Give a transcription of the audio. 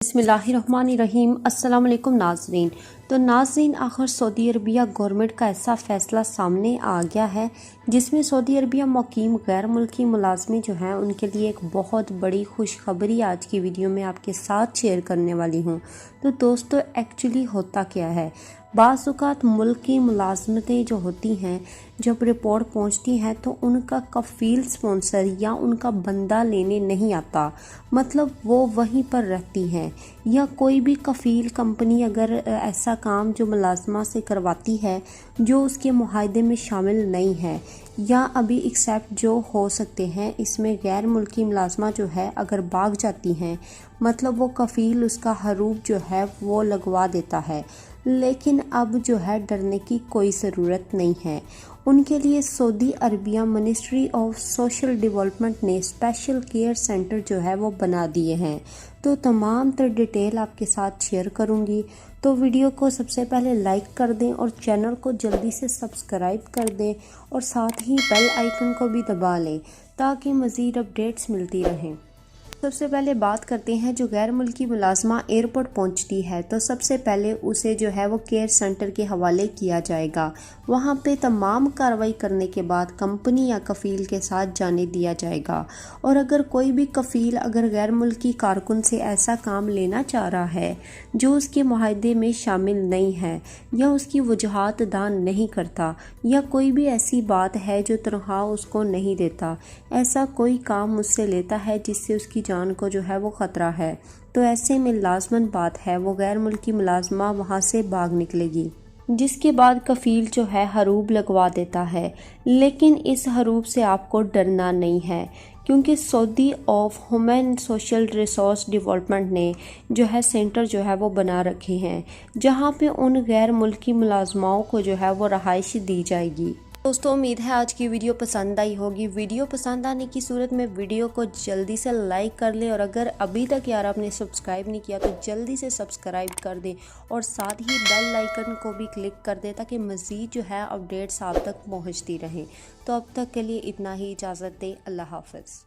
बिस्मिल्लाहिर्रहमानिर्रहीम। अस्सलाम वालेकुम नाज़रीन। तो नाज़रीन, आखिर सऊदी अरबिया गवर्नमेंट का ऐसा फ़ैसला सामने आ गया है जिसमें सऊदी अरबिया मुक़ीम गैर मुल्की मुलाज़मी जो हैं उनके लिए एक बहुत बड़ी खुशखबरी आज की वीडियो में आपके साथ शेयर करने वाली हूँ। तो दोस्तों, एक्चुअली होता क्या है, बाज़ औक़ात मुल्क की मुलाज़मतें जो होती हैं, जब रिपोर्ट पहुंचती है तो उनका कफ़ील स्पॉन्सर या उनका बंदा लेने नहीं आता, मतलब वो वहीं पर रहती हैं। या कोई भी कफ़ील कंपनी अगर ऐसा काम जो मुलाज़मा से करवाती है जो उसके मुआहदे में शामिल नहीं है, या अभी एक्सेप्ट जो हो सकते हैं, इसमें गैर मुल्की मुलाज़मा जो है अगर भाग जाती हैं, मतलब वो कफ़ील उसका हरूफ जो है वो लगवा देता है। लेकिन अब जो है डरने की कोई ज़रूरत नहीं है। उनके लिए Saudi Arabia ministry of social development ने स्पेशल केयर सेंटर जो है वो बना दिए हैं। तो तमाम तर डिटेल आपके साथ शेयर करूंगी। तो वीडियो को सबसे पहले लाइक कर दें और चैनल को जल्दी से सब्सक्राइब कर दें और साथ ही बेल आइकन को भी दबा लें ताकि मज़ीद अपडेट्स मिलती रहें। सबसे पहले बात करते हैं, जो गैर मुल्की मुलाज़मा एयरपोर्ट पहुंचती है तो सबसे पहले उसे जो है वो केयर सेंटर के हवाले किया जाएगा। वहां पे तमाम कार्रवाई करने के बाद कंपनी या कफ़ील के साथ जाने दिया जाएगा। और अगर कोई भी कफ़ील अगर गैर मुल्की कारकुन से ऐसा काम लेना चाह रहा है जो उसके मुआहदे में शामिल नहीं है, या उसकी वजूहात दान नहीं करता, या कोई भी ऐसी बात है जो तनख्वाह उसको नहीं देता, ऐसा कोई काम मुझसे लेता है जिससे उसकी जान को जो है वो ख़तरा है, तो ऐसे में लाजमन बात है वो गैर मुल्की मुलाज़मा वहाँ से भाग निकलेगी। जिसके बाद कफ़ील जो है हरूब लगवा देता है। लेकिन इस हरूब से आपको डरना नहीं है, क्योंकि Saudi of human social resource development ने जो है सेंटर जो है वो बना रखे हैं, जहाँ पे उन गैर मुल्की मुलाज़माओं को जो है वो रहाइश दी जाएगी। दोस्तों, उम्मीद है आज की वीडियो पसंद आई होगी। वीडियो पसंद आने की सूरत में वीडियो को जल्दी से लाइक कर लें, और अगर अभी तक यार आपने सब्सक्राइब नहीं किया तो जल्दी से सब्सक्राइब कर दें और साथ ही बेल आइकन को भी क्लिक कर दें ताकि मज़ीद जो है अपडेट्स आप तक पहुंचती रहें। तो अब तक के लिए इतना ही, इजाज़त दें। अल्लाह हाफ़िज़।